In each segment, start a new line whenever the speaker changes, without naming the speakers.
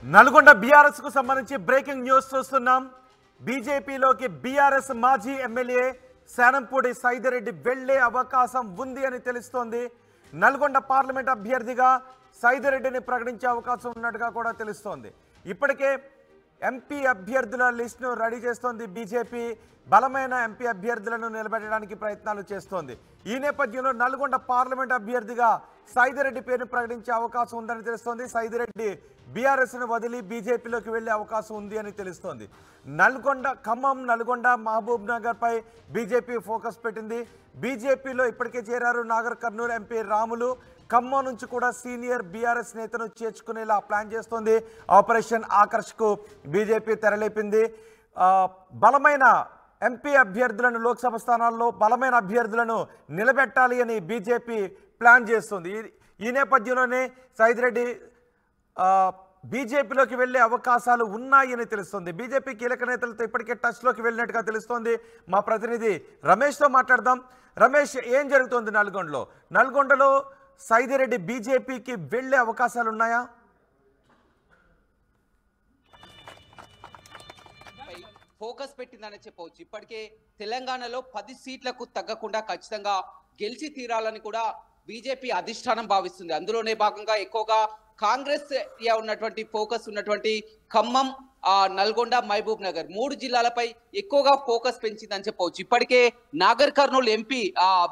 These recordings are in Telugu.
నల్గొండ బీఆర్ఎస్ కు సంబంధించి బ్రేకింగ్ న్యూస్ చూస్తున్నాం. బీజేపీలోకి బీఆర్ఎస్ మాజీ ఎమ్మెల్యే శానంపూడి సైదిరెడ్డి వెళ్లే అవకాశం ఉంది అని తెలుస్తోంది. నల్గొండ పార్లమెంట్ అభ్యర్థిగా సైదిరెడ్డిని ప్రకటించే అవకాశం ఉన్నట్టుగా కూడా తెలుస్తోంది. ఇప్పటికే ఎంపీ అభ్యర్థుల లిస్టును రెడీ చేస్తోంది బీజేపీ. బలమైన ఎంపీ అభ్యర్థులను నిలబెట్టడానికి ప్రయత్నాలు చేస్తోంది. ఈ నేపథ్యంలో నల్గొండ పార్లమెంట్ అభ్యర్థిగా సైదిరెడ్డి పేరును ప్రకటించే అవకాశం ఉందని తెలుస్తోంది. సైదిరెడ్డి బీఆర్ఎస్ను వదిలి బీజేపీలోకి వెళ్లే అవకాశం ఉంది అని తెలుస్తోంది. ఖమ్మం, నల్గొండ, మహబూబ్ నగర్ పై బీజేపీ ఫోకస్ పెట్టింది. బీజేపీలో ఇప్పటికే చేరారు నాగర్ కర్నూలు ఎంపీ రాములు. ఖమ్మం నుంచి కూడా సీనియర్ బీఆర్ఎస్ నేతను చేర్చుకునేలా ప్లాన్ చేస్తోంది. ఆపరేషన్ ఆకర్ష్కు బీజేపీ తెరలేపింది. బలమైన ఎంపీ అభ్యర్థులను, లోక్సభ స్థానాల్లో బలమైన అభ్యర్థులను నిలబెట్టాలి అని బీజేపీ ప్లాన్ చేస్తుంది. ఈ నేపథ్యంలోనే సైదిరెడ్డి బీజేపీలోకి వెళ్లే అవకాశాలు ఉన్నాయని తెలుస్తుంది. బీజేపీ కీలక నేతలతో ఇప్పటికే టచ్లోకి వెళ్ళినట్టుగా తెలుస్తోంది. మా ప్రతినిధి రమేష్తో మాట్లాడదాం. రమేష్, ఏం జరుగుతోంది నల్గొండలో సైదిరెడ్డి బీజేపీకి వెళ్లే అవకాశాలు ఉన్నాయా?
ఫోకస్ పెట్టిందని చెప్పవచ్చు. ఇప్పటికే తెలంగాణలో 10 సీట్లకు తగ్గకుండా ఖచ్చితంగా గెలిచి తీరాలని కూడా బీజేపీ అధిష్టానం భావిస్తుంది. అందులోనే భాగంగా ఎక్కువగా కాంగ్రెస్ ఉన్నటువంటి ఫోకస్ ఉన్నటువంటి ఖమ్మం, నల్గొండ, మహబూబ్ నగర్ 3 జిల్లాలపై ఎక్కువగా ఫోకస్ పెంచిందని చెప్పవచ్చు. ఇప్పటికే నాగర్ కర్నూలు ఎంపీ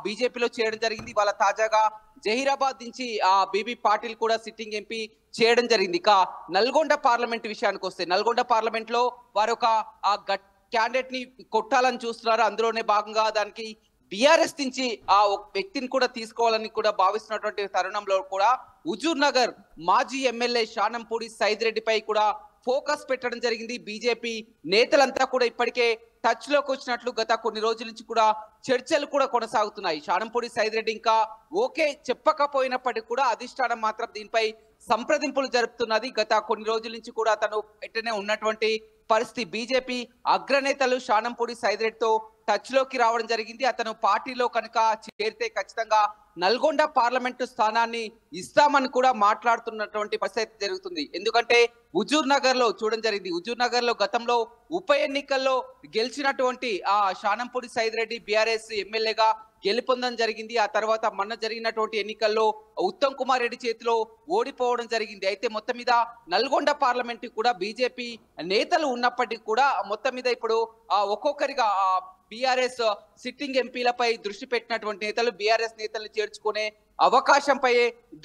బీజేపీలో చేయడం జరిగింది. వాళ్ళ తాజాగా జహీరాబాద్ నుంచి బీబీ పాటిల్ కూడా సిట్టింగ్ ఎంపీ చేయడం జరిగింది. ఇక నల్గొండ పార్లమెంట్ విషయానికి వస్తే, నల్గొండ పార్లమెంట్ లో వారు ఒక క్యాండిడేట్ ని కొట్టాలని చూస్తున్నారు. అందులోనే భాగంగా దానికి బీఆర్ఎస్ నుంచి వ్యక్తిని కూడా తీసుకోవాలని కూడా భావిస్తున్నటువంటి తరుణంలో కూడా హుజూర్ నగర్ మాజీ ఎమ్మెల్యే శానంపూడి సైదిరెడ్డిపై కూడా ఫోకస్ పెట్టడం జరిగింది. బీజేపీ నేతలంతా కూడా ఇప్పటికే టచ్ లోకి వచ్చినట్లు గత కొన్ని రోజుల నుంచి కూడా చర్చలు కూడా కొనసాగుతున్నాయి. శానంపూడి సైదిరెడ్డి ఇంకా ఓకే చెప్పకపోయినప్పటికీ కూడా అధిష్టానం మాత్రం దీనిపై సంప్రదింపులు జరుపుతున్నది. గత కొన్ని రోజుల నుంచి కూడా అతను ఎట్టనే ఉన్నటువంటి పరిస్థితి. బీజేపీ అగ్రనేతలు శానంపూడి సైదిరెడ్డితో టచ్ లోకి రావడం జరిగింది. అతను పార్టీలో కనుక చేరితే ఖచ్చితంగా నల్గొండ పార్లమెంటు స్థానాన్ని ఇస్తామని కూడా మాట్లాడుతున్నటువంటి పరిస్థితి జరుగుతుంది. ఎందుకంటే హుజూర్ నగర్ లో చూడడం జరిగింది. హుజూర్ నగర్ లో గతంలో ఉప ఎన్నికల్లో గెలిచినటువంటి శానంపూడి సైదిరెడ్డి బీఆర్ఎస్ ఎమ్మెల్యేగా గెలుపొందడం జరిగింది. ఆ తర్వాత మొన్న జరిగినటువంటి ఎన్నికల్లో ఉత్తమ్ కుమార్ రెడ్డి చేతిలో ఓడిపోవడం జరిగింది. అయితే మొత్తం మీద నల్గొండ పార్లమెంట్ కూడా బీజేపీ నేతలు ఉన్నప్పటికీ కూడా మొత్తం మీద ఇప్పుడు ఒక్కొక్కరిగా బీఆర్ఎస్ సిట్టింగ్ ఎంపీలపై దృష్టి పెట్టినటువంటి నేతలు బీఆర్ఎస్ నేతలు చేర్చుకునే అవకాశంపై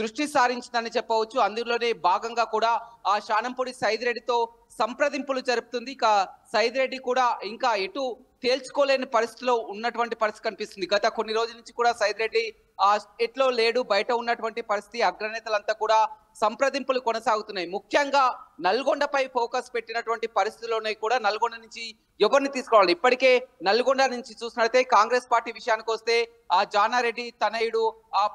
దృష్టి సారించిందని చెప్పవచ్చు. అందులోనే భాగంగా కూడా శానంపూడి సైదిరెడ్డితో సంప్రదింపులు జరుపుతుంది. ఇక సైదిరెడ్డి కూడా ఇంకా ఎటు తేల్చుకోలేని పరిస్థితిలో ఉన్నటువంటి పరిస్థితి కనిపిస్తుంది. గత కొన్ని రోజుల నుంచి కూడా సైదిరెడ్డి ఎట్లో లేడు, బయట ఉన్నటువంటి పరిస్థితి. అగ్రనేతలంతా కూడా సంప్రదింపులు కొనసాగుతున్నాయి. ముఖ్యంగా నల్గొండపై ఫోకస్ పెట్టినటువంటి పరిస్థితుల్లోనే కూడా నల్గొండ నుంచి ఎవరిని తీసుకోవాలి. ఇప్పటికే నల్గొండ నుంచి చూసినట్లయితే కాంగ్రెస్ పార్టీ విషయానికి వస్తే జానారెడ్డి తనయుడు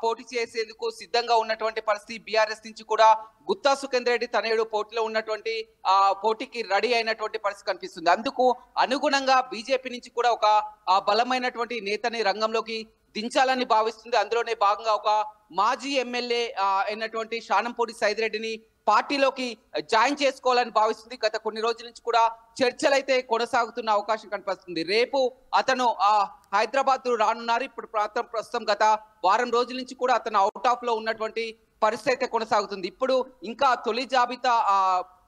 పోటీ చేసేందుకు సిద్ధంగా ఉన్నటువంటి పరిస్థితి. బీఆర్ఎస్ నుంచి కూడా గుత్తా సుఖేందర్ రెడ్డి తనయుడు పోటీలో ఉన్నటువంటి పోటీకి రెడీ అయినటువంటి పరిస్థితి కనిపిస్తుంది. అందుకు అనుగుణంగా బీజేపీ నుంచి కూడా ఒక బలమైనటువంటి నేతని రంగంలోకి దించాలని భావిస్తుంది. అందులోనే భాగంగా ఒక మాజీ ఎమ్మెల్యే అయినటువంటి శానంపూడి సైదిరెడ్డిని పార్టీలోకి జాయిన్ చేసుకోవాలని భావిస్తుంది. గత కొన్ని రోజుల నుంచి కూడా చర్చలు అయితే కొనసాగుతున్న అవకాశం కనిపిస్తుంది. రేపు అతను హైదరాబాద్ రానున్నారు. ఇప్పుడు ప్రస్తుతం గత వారం రోజుల నుంచి కూడా అతను అవుట్ ఆఫ్ లో ఉన్నటువంటి పరిస్థితి అయితే కొనసాగుతుంది. ఇప్పుడు ఇంకా తొలి జాబితా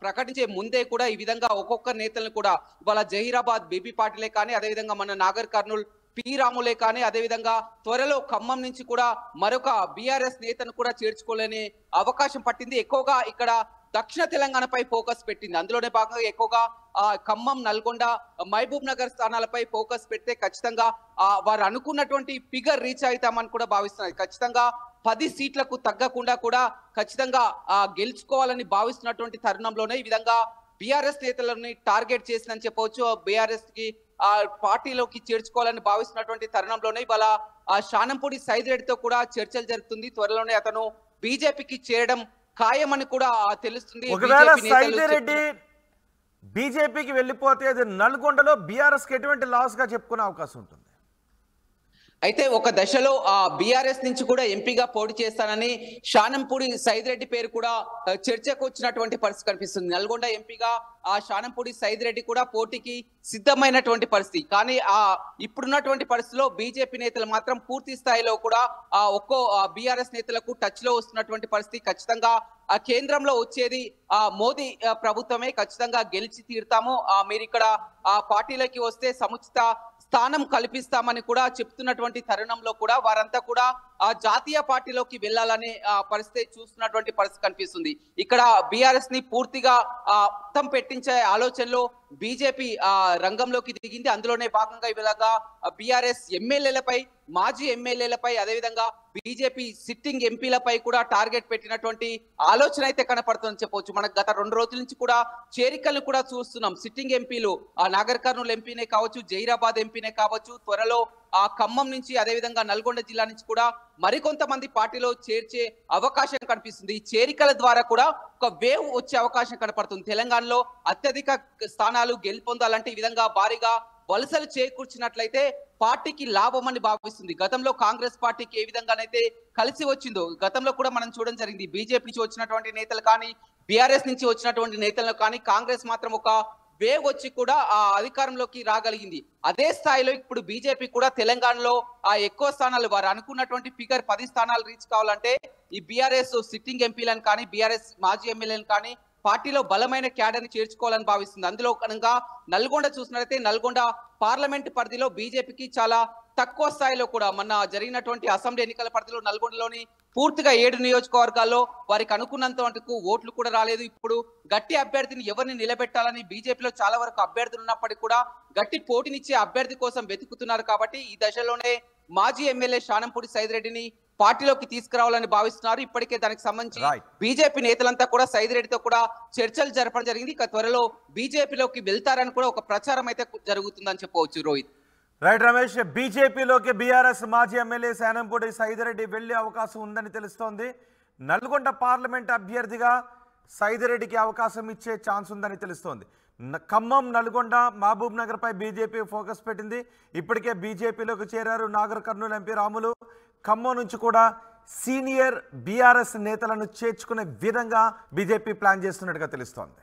ప్రకటించే ముందే కూడా ఈ విధంగా ఒక్కొక్క నేతలను కూడా ఇవాళ జహీరాబాద్ బీబీ పాటిలే కానీ, అదేవిధంగా మన నాగర్ కర్నూల్ పి రాములే కానీ, అదేవిధంగా త్వరలో ఖమ్మం నుంచి కూడా మరొక బీఆర్ఎస్ నేతను కూడా చేర్చుకోలేని అవకాశం పట్టింది. ఎక్కువగా ఇక్కడ దక్షిణ తెలంగాణపై ఫోకస్ పెట్టింది. అందులోనే భాగంగా ఎక్కువగా ఖమ్మం, నల్గొండ, మహబూబ్ నగర్ స్థానాలపై ఫోకస్ పెడితే ఖచ్చితంగా వారు అనుకున్నటువంటి ఫిగర్ రీచ్ అవుతామని కూడా భావిస్తున్నారు. ఖచ్చితంగా 10 సీట్లకు తగ్గకుండా కూడా ఖచ్చితంగా గెలుచుకోవాలని భావిస్తున్నటువంటి తరుణంలోనే ఈ విధంగా బీఆర్ఎస్ నేతలని టార్గెట్ చేసిందని చెప్పవచ్చు. బీఆర్ఎస్ కి పార్టీలోకి చేర్చుకోవాలని భావిస్తున్నటువంటి తరుణంలోనే ఇవాళ శానంపూడి సైదిరెడ్డితో కూడా చర్చలు జరుగుతుంది. త్వరలోనే అతను బీజేపీకి చేరడం ఖాయమని కూడా తెలుస్తుంది.
ఒకవేళ సైదిరెడ్డి బీజేపీకి వెళ్ళిపోతే అది నల్గొండలో బీఆర్ఎస్ కి ఎటువంటి లాస్ గా చెప్పుకునే అవకాశం ఉంటుంది?
అయితే ఒక దశలో బీఆర్ఎస్ నుంచి కూడా ఎంపీగా పోటీ చేస్తానని షానంపూడి సైదిరెడ్డి పేరు కూడా చర్చకు వచ్చినటువంటి పరిస్థితి కనిపిస్తుంది. నల్గొండ ఎంపీగా షానంపూడి సైదిరెడ్డి కూడా పోటీకి సిద్ధమైనటువంటి పరిస్థితి. కానీ ఇప్పుడున్నటువంటి పరిస్థితిలో బీజేపీ నేతలు మాత్రం పూర్తి స్థాయిలో కూడా ఒక్కో బీఆర్ఎస్ నేతలకు టచ్ లో వస్తున్నటువంటి పరిస్థితి. ఖచ్చితంగా కేంద్రంలో వచ్చేది మోదీ ప్రభుత్వమే, ఖచ్చితంగా గెలిచి తీరుతాము, మీరు ఇక్కడ పార్టీలోకి వస్తే సముచిత స్థానం కల్పిస్తామని కూడా చెప్తున్నటువంటి తరుణంలో కూడా వారంతా కూడా జాతీయ పార్టీలోకి వెళ్ళాలనే పరిస్థితి చూస్తున్నటువంటి పరిస్థితి కనిపిస్తుంది. ఇక్కడ బీఆర్ఎస్ ని పూర్తిగా మొత్తం పెట్టించే ఆలోచనలో బీజేపీ రంగంలోకి దిగింది. అందులోనే భాగంగా ఇలాగా బీఆర్ఎస్ ఎమ్మెల్యేలపై, మాజీ ఎమ్మెల్యేలపై, అదేవిధంగా బీజేపీ సిట్టింగ్ ఎంపీలపై కూడా టార్గెట్ పెట్టినటువంటి ఆలోచన అయితే కనపడుతుందని చెప్పవచ్చు. మనకు గత 2 రోజుల నుంచి కూడా చేరికలను కూడా చూస్తున్నాం. సిట్టింగ్ ఎంపీలు నాగర్ కర్నూలు ఎంపీనే కావచ్చు, జైరాబాద్ ఎంపీనే కావచ్చు, త్వరలో ఖమ్మం నుంచి, అదేవిధంగా నల్గొండ జిల్లా నుంచి కూడా మరికొంతమంది పార్టీలో చేర్చే అవకాశం కనిపిస్తుంది. ఈ చేరికల ద్వారా కూడా ఒక వేవ్ వచ్చే అవకాశం కనపడుతుంది. తెలంగాణలో అత్యధిక స్థానాలు గెలుపొందాలంటే ఈ విధంగా భారీగా వలసలు చేకూర్చినట్లయితే పార్టీకి లాభం అని భావిస్తుంది. గతంలో కాంగ్రెస్ పార్టీకి ఏ విధంగానైతే కలిసి వచ్చిందో గతంలో కూడా మనం చూడడం జరిగింది. బీజేపీ నుంచి వచ్చినటువంటి నేతలు కానీ, బీఆర్ఎస్ నుంచి వచ్చినటువంటి నేతలు కానీ, కాంగ్రెస్ మాత్రం ఒక వేవ్ వచ్చి కూడా అధికారంలోకి రాగలిగింది. అదే స్థాయిలో ఇప్పుడు బీజేపీ కూడా తెలంగాణలో ఎక్కువ స్థానాలు, వారు అనుకున్నటువంటి ఫిగర్ 10 స్థానాలు రీచ్ కావాలంటే ఈ బీఆర్ఎస్ సిట్టింగ్ ఎంపీలను కానీ, బీఆర్ఎస్ మాజీ ఎమ్మెల్యేలను కానీ పార్టీలో బలమైన క్యాడర్ని చేర్చుకోవాలని భావిస్తుంది. అందులో కనుక నల్గొండ చూసినట్లయితే నల్గొండ పార్లమెంట్ పరిధిలో బీజేపీకి చాలా తక్కువ స్థాయిలో కూడా మొన్న జరిగినటువంటి అసెంబ్లీ ఎన్నికల పరిధిలో నల్గొండలోని పూర్తిగా 7 నియోజకవర్గాల్లో వారికి అనుకున్నంత మటుకు ఓట్లు కూడా రాలేదు. ఇప్పుడు గట్టి అభ్యర్థిని ఎవరిని నిలబెట్టాలని బీజేపీలో చాలా వరకు అభ్యర్థులు ఉన్నప్పటికీ కూడా గట్టి పోటీనిచ్చే అభ్యర్థి కోసం వెతుకుతున్నారు. కాబట్టి ఈ దశలోనే మాజీ ఎమ్మెల్యే షానంపూడి సైదిరెడ్డిని పార్టీలోకి తీసుకురావాలని భావిస్తున్నారు. ఇప్పటికే దానికి సంబంధించి బీజేపీ నేతలంతా కూడా సైదిరెడ్డితో కూడా చర్చలు జరపడం జరిగింది. త్వరలో బీజేపీలోకి వెళ్తారని కూడా ఒక ప్రచారం అయితే జరుగుతుందని చెప్పవచ్చు. రోహిత్.
రైట్ రమేష్, బీజేపీలోకి బీఆర్ఎస్ మాజీ ఎమ్మెల్యే శానంపూడి సైదిరెడ్డి వెళ్లే అవకాశం ఉందని తెలుస్తోంది. నల్గొండ పార్లమెంట్ అభ్యర్థిగా సైదిరెడ్డికి అవకాశం ఇచ్చే ఛాన్స్ ఉందని తెలుస్తోంది. ఖమ్మం, నల్గొండ, మహబూబ్ నగర్ పై బీజేపీ ఫోకస్ పెట్టింది. ఇప్పటికే బీజేపీలోకి చేరారు నాగర్ కర్నూలు ఎంపీ రాములు. ఖమ్మం నుంచి కూడా సీనియర్ బీఆర్ఎస్ నేతలను చేర్చుకునే విధంగా బీజేపీ ప్లాన్ చేస్తున్నట్టుగా తెలుస్తోంది.